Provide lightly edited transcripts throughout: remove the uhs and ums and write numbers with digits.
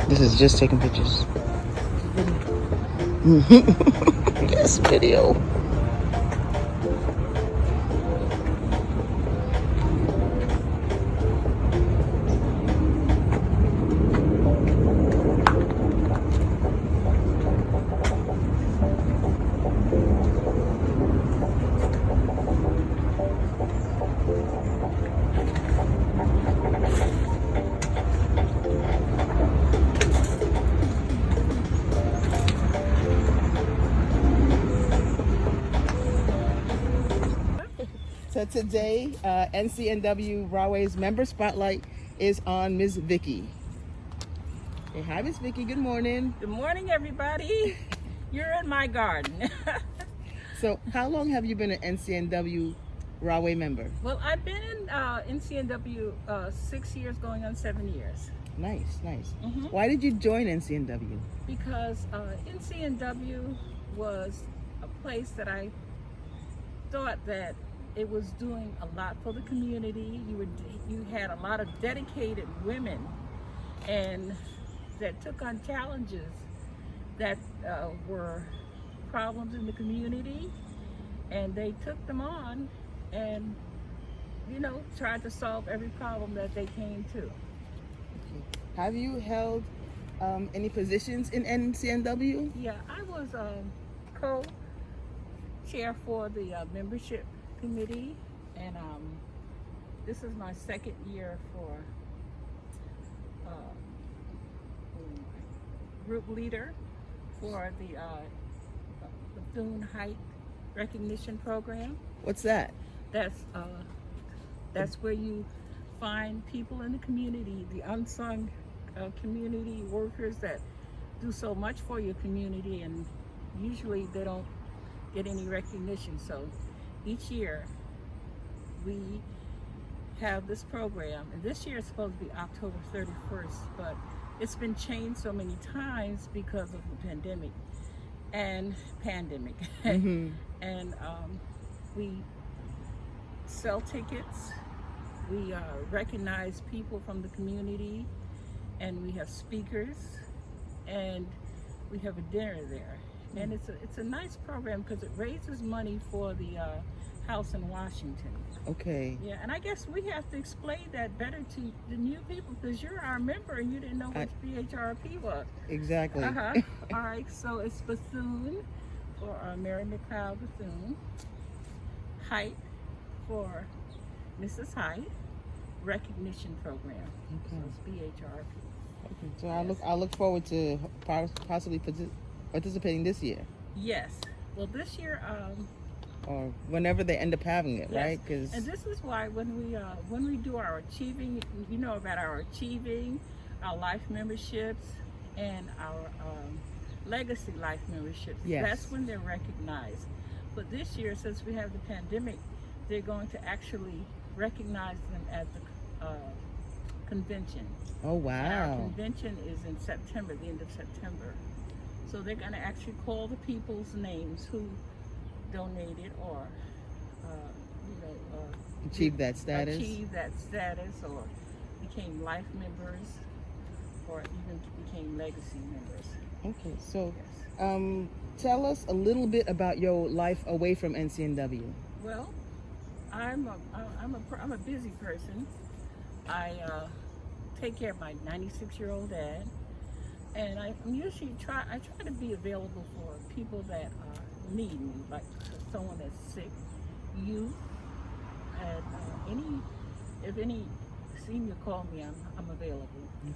This is just taking pictures. Yes, video. So today, NCNW Rahway's member spotlight is on Ms. Vicky. Hey, hi, Ms. Vicky. Good morning. Good morning, everybody. You're in my garden. So, how long have you been an NCNW Rahway member? Well, I've been in NCNW 6 years, going on 7 years. Nice, nice. Mm-hmm. Why did you join NCNW? Because NCNW was a place that I thought that it was doing a lot for the community. You had a lot of dedicated women, and that took on challenges that were problems in the community, and they took them on, and tried to solve every problem that they came to. Have you held any positions in NCNW? Yeah, I was co-chair for the membership committee, and this is my second year for group leader for the Bethune Height Recognition Program. What's that? That's where you find people in the community, the unsung community workers that do so much for your community, and usually they don't get any recognition. So each year we have this program, and this year it's supposed to be October 31st, but it's been changed so many times because of the pandemic. Mm-hmm. And we sell tickets, we recognize people from the community, and we have speakers, and we have a dinner there. And it's a nice program because it raises money for the house in Washington. Okay. Yeah, and I guess we have to explain that better to the new people, because you're our member and you didn't know what BHRP was. Exactly. All right, so it's Bethune for Mary McLeod Bethune, Height for Mrs. Height, recognition program. Okay. So it's BHRP. Okay. So Yes. I look forward to possibly participating this year. Yes. Well, this year, Or whenever they end up having it, yes. right? Because And this is why when we do our achieving, about our achieving, our life memberships, and our legacy life memberships. Yes. That's when they're recognized. But this year, since we have the pandemic, they're going to actually recognize them at the convention. oh And our wow, convention is in September, the end of September. So they're going to actually call the people's names who donated or achieve that status. Or became life members, or even became legacy members. Okay, so Yes. tell us a little bit about your life away from NCNW. Well, I'm a busy person. I take care of my 96-year-old dad, and I try to be available for people that need me, like someone that's sick, youth, and if any senior call me, I'm available.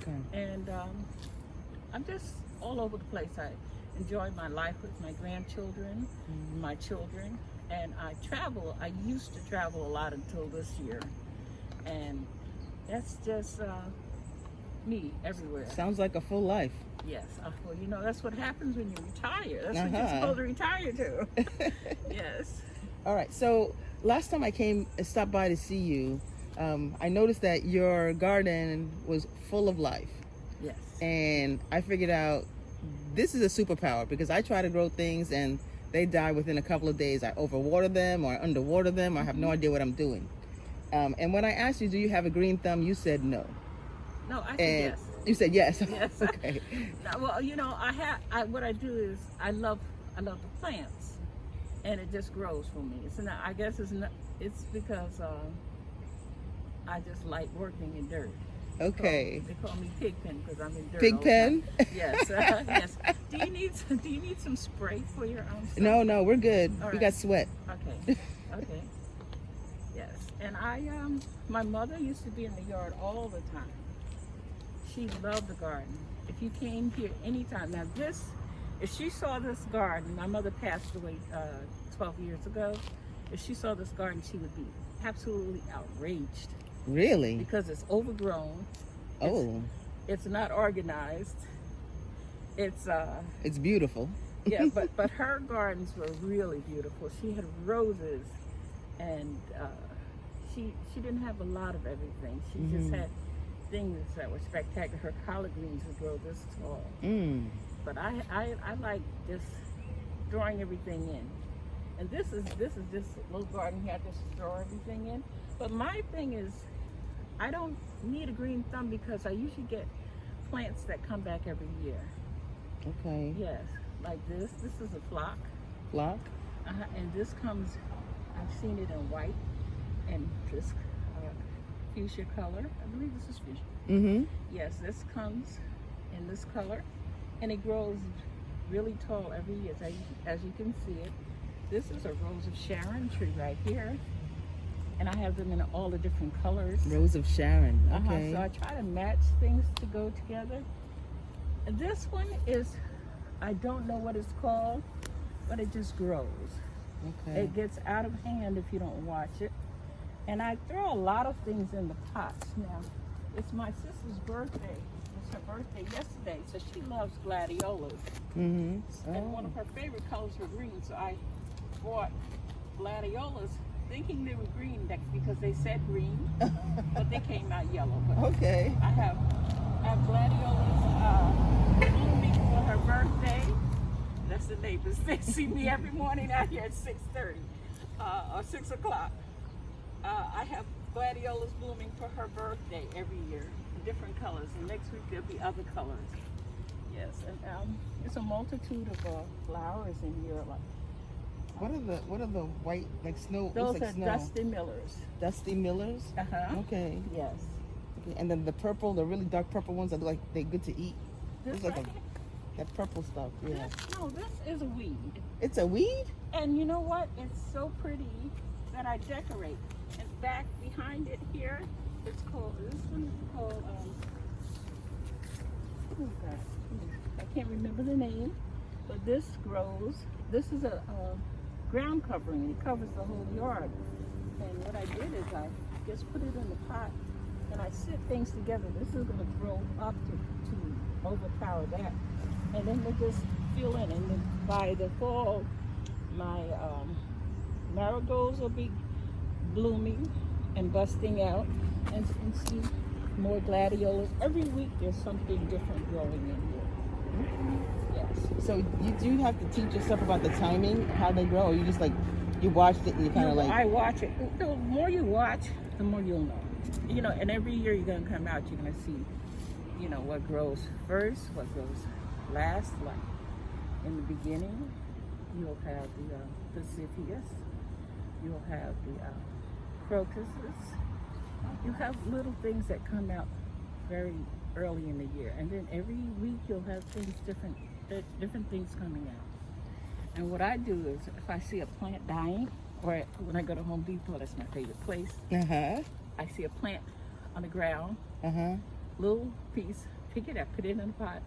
Okay. And I'm just all over the place. I enjoy my life with my grandchildren, my children, and I travel. I used to travel a lot until this year, and that's just me everywhere. Sounds like a full life. Yes, well, that's what happens when you retire. That's what you're supposed to retire to. Yes. All right. So last time I stopped by to see you, I noticed that your garden was full of life. Yes. And I figured out this is a superpower, because I try to grow things and they die within a couple of days. I overwater them or underwater them. I have no idea what I'm doing. And when I asked you, do you have a green thumb? You said no. No, I said And yes. You said yes. Yes. Okay. Well, you know, what I do is I love the plants, and it just grows for me. It's not. I guess it's not. It's because I just like working in dirt. Okay. They call me Pigpen because I'm in dirt. Pig all the pen? time. Yes. Yes. Do you need some spray for your stuff? No, we're good. All We right. got sweat. Okay. Okay. Yes. And my mother used to be in the yard all the time. She loved the garden. If you came here anytime, now if she saw this garden, my mother passed away 12 years ago. If she saw this garden, she would be absolutely outraged Really? because it's overgrown. Oh. It's not organized. It's beautiful. Yeah, but her gardens were really beautiful. She had roses, and she didn't have a lot of everything. She just had things that were spectacular. Her collard greens would grow this tall. But I like just throwing everything in. And this is just a little garden here. I just throw everything in. But my thing is, I don't need a green thumb because I usually get plants that come back every year. Okay. Yes, like this. This is a flock. Flock? And this comes, I've seen it in white and this fuchsia color. I believe this is fuchsia. Mm-hmm. Yes, this comes in this color, and it grows really tall every year, as you can see it. This is a Rose of Sharon tree right here, and I have them in all the different colors. Rose of Sharon. Okay. So I try to match things to go together. And this one is, I don't know what it's called, but it just grows. Okay. It gets out of hand if you don't watch it. And I throw a lot of things in the pots now. It's my sister's birthday. It's her birthday yesterday, so she loves gladiolas. Mm-hmm. And one of her favorite colors were green, so I bought gladiolas thinking they were green because they said green, but they came out yellow. But Okay. I have gladiolas blooming for her birthday. That's the neighbors. They see me every morning out here at 6:30 or 6 o'clock. I have gladiolas blooming for her birthday every year in different colors, and next week there'll be other colors. Yes, and there's a multitude of flowers in here. Like What are the white, like snow? those looks like are snow. Dusty Millers. Dusty Millers? Okay. Yes. Okay. And then the purple, the really dark purple ones that look like they're good to eat. This Looks like right that purple stuff. Yeah. this is a weed. It's a weed? And you know what? It's so pretty that I decorate. And back behind it here, it's called, this one is called, oh God, I can't remember the name, but this grows. This is a ground covering. It covers the whole yard. And what I did is I just put it in the pot and I sit things together. This is going to grow up to overpower that. And then they just fill in. And then by the fall, my marigolds will be blooming and busting out. And you can see more gladiolas. Every week there's something different growing in here. Yes. So you do have to teach yourself about the timing, how they grow, or you just like, you watched it and you kind of like... I watch it. The more you watch, the more you'll know. You know, and every year you're going to come out, you're going to see, you know, what grows first, what grows last. Like in the beginning, you'll have the Ziphias, you'll have the crocuses. You have little things that come out very early in the year, and then every week you'll have things different things coming out. And what I do is, if I see a plant dying, or when I go to Home Depot, that's my favorite place. I see a plant on the ground, little piece, pick it up, put it in a pot,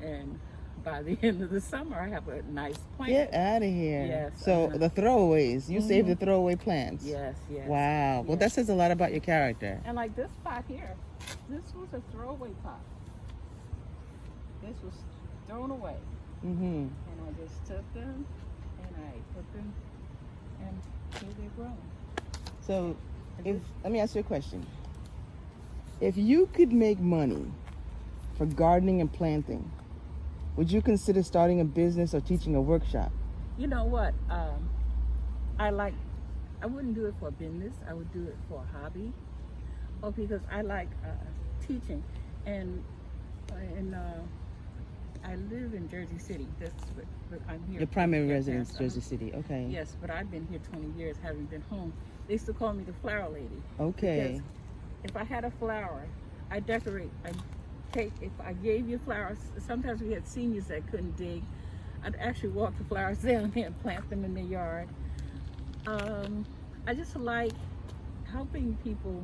and by the end of the summer, I have a nice plant. Get out of here. Yes. So the throwaways, you save the throwaway plants. Yes, yes. Wow. Well, that says a lot about your character. And like this pot here, this was a throwaway pot. This was thrown away. And I just took them and I put them, and here they're growing. So, let me ask you a question. If you could make money for gardening and planting, would you consider starting a business or teaching a workshop? You know what? I wouldn't do it for a business. I would do it for a hobby. Or because I like teaching. And And I live in Jersey City. That's what I'm here. Your primary Yeah, residence, yes, Jersey City. Okay. Yes, but I've been here 20 years, having been home. They used to call me the flower lady. Okay. Because if I had a flower, I decorate. If I gave you flowers, sometimes we had seniors that couldn't dig. I'd actually walk the flowers down there and plant them in their yard. I just like helping people,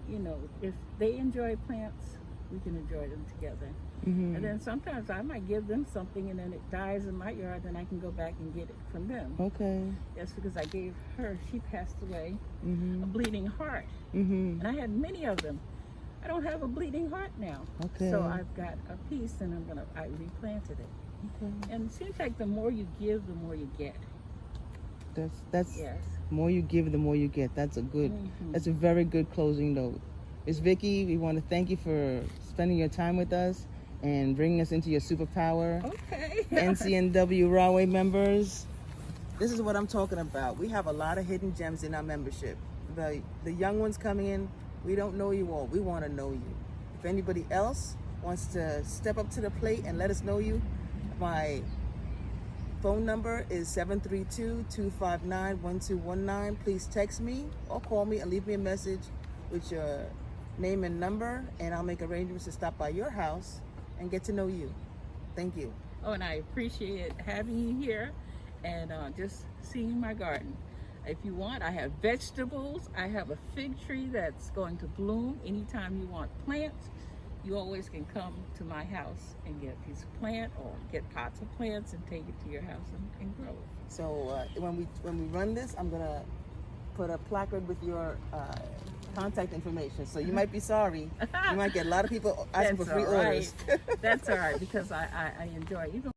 you know, if they enjoy plants, we can enjoy them together. Mm-hmm. And then sometimes I might give them something and then it dies in my yard, then I can go back and get it from them. Okay. That's because I gave her, she passed away, Mm-hmm. a bleeding heart. Mm-hmm. And I had many of them. I don't have a bleeding heart now. Okay. So I've got a piece and I replanted it. Okay. And it seems like the more you give, the more you get. That's Yes. more you give, the more you get. That's a good. Mhm. That's a very good closing note. Miss Vicky, we want to thank you for spending your time with us and bringing us into your superpower. Okay. NCNW Rahway members, this is what I'm talking about. We have a lot of hidden gems in our membership. The young ones coming in, we don't know you all. We want to know you. If anybody else wants to step up to the plate and let us know you, my phone number is 732-259-1219. Please text me or call me and leave me a message with your name and number, and I'll make arrangements to stop by your house and get to know you. Thank you. Oh, and I appreciate having you here and just seeing my garden. If you want, I have vegetables. I have a fig tree that's going to bloom. Anytime you want plants, you always can come to my house and get a piece of plant or get pots of plants and take it to your house and grow it. So when we run this, I'm gonna put a placard with your contact information. So you might be sorry. You might get a lot of people asking for free orders. That's all right because I enjoy it. Even